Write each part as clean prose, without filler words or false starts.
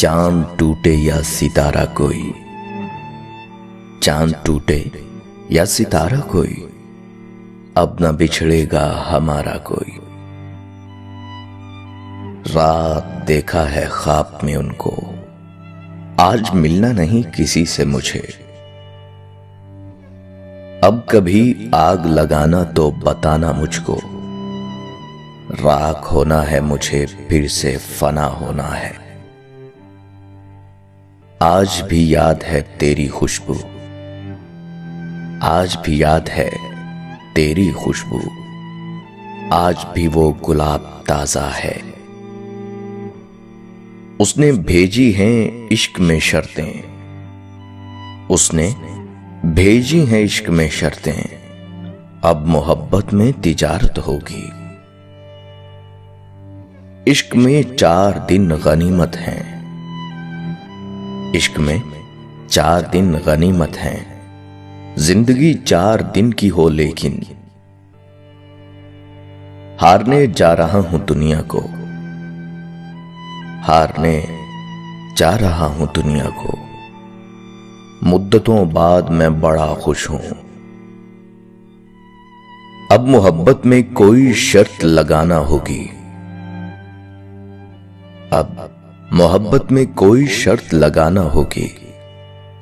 चांद टूटे या सितारा कोई, चांद टूटे या सितारा कोई, अब न बिछड़ेगा हमारा कोई। रात देखा है ख्वाब में उनको, आज मिलना नहीं किसी से मुझे। अब कभी आग लगाना तो बताना मुझको, राख होना है मुझे फिर से फना होना है। आज भी याद है तेरी खुशबू, आज भी याद है तेरी खुशबू, आज भी वो गुलाब ताजा है। उसने भेजी हैं इश्क में शर्तें, उसने भेजी हैं इश्क में शर्तें, अब मोहब्बत में तिजारत होगी। इश्क में 4 दिन गनीमत हैं, इश्क में 4 दिन गनीमत हैं, जिंदगी 4 दिन की हो लेकिन। हारने जा रहा हूं दुनिया को, हारने जा रहा हूं दुनिया को, मुद्दतों बाद मैं बड़ा खुश हूं। अब मोहब्बत में कोई शर्त लगाना होगी, अब मोहब्बत में कोई शर्त लगाना होगी,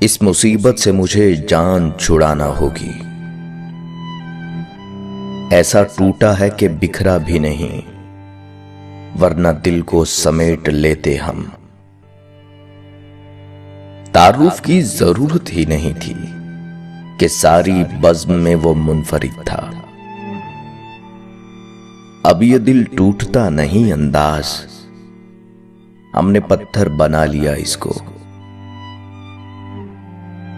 इस मुसीबत से मुझे जान छुड़ाना होगी। ऐसा टूटा है कि बिखरा भी नहीं, वरना दिल को समेट लेते हम। तारुफ की जरूरत ही नहीं थी कि सारी बज़्म में वो मुनफरिद था। अब ये दिल टूटता नहीं अंदाज, हमने पत्थर बना लिया इसको।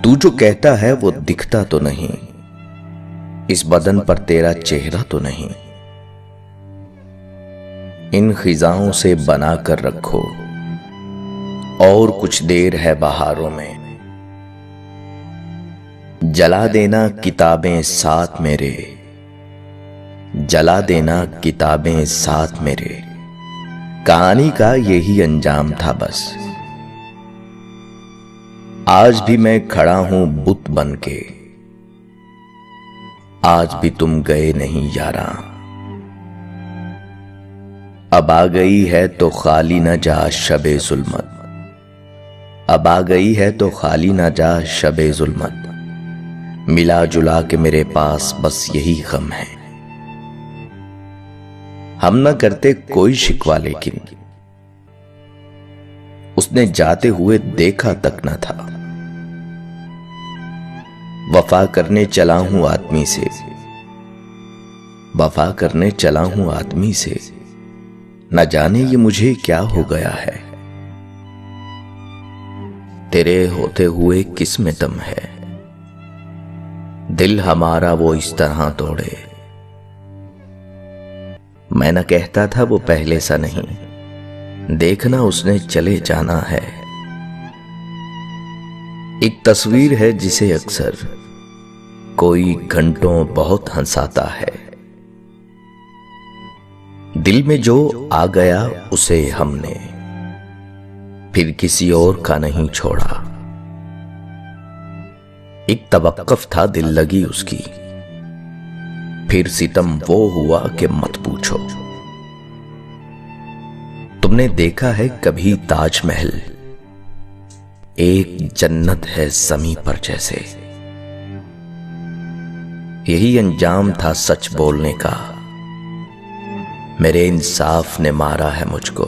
तू जो कहता है वो दिखता तो नहीं, इस बदन पर तेरा चेहरा तो नहीं। इन खिजाओं से बना कर रखो, और कुछ देर है बहारों में। जला देना किताबें साथ मेरे, जला देना किताबें साथ मेरे, कहानी का यही अंजाम था बस। आज भी मैं खड़ा हूं बुत बन के, आज भी तुम गए नहीं यारा। अब आ गई है तो खाली न जा शबे जुल्मत, अब आ गई है तो खाली न जा शबे जुल्मत। मिला जुला के मेरे पास बस यही गम है। हम न करते कोई शिकवा लेकिन उसने जाते हुए देखा तक न था। वफा करने चला हूं आदमी से, वफा करने चला हूं आदमी से, न जाने ये मुझे क्या हो गया है। तेरे होते हुए किस में दम है, दिल हमारा वो इस तरह तोड़े। मैं न कहता था वो पहले सा नहीं, देखना उसने चले जाना है। एक तस्वीर है जिसे अक्सर कोई घंटों बहुत हंसाता है। दिल में जो आ गया उसे हमने फिर किसी और का नहीं छोड़ा। एक तवक्कुफ था दिल लगी उसकी, फिर सितम वो हुआ कि मत पूछो। तुमने देखा है कभी ताजमहल, एक जन्नत है ज़मीं पर जैसे। यही अंजाम था सच बोलने का, मेरे इंसाफ ने मारा है मुझको।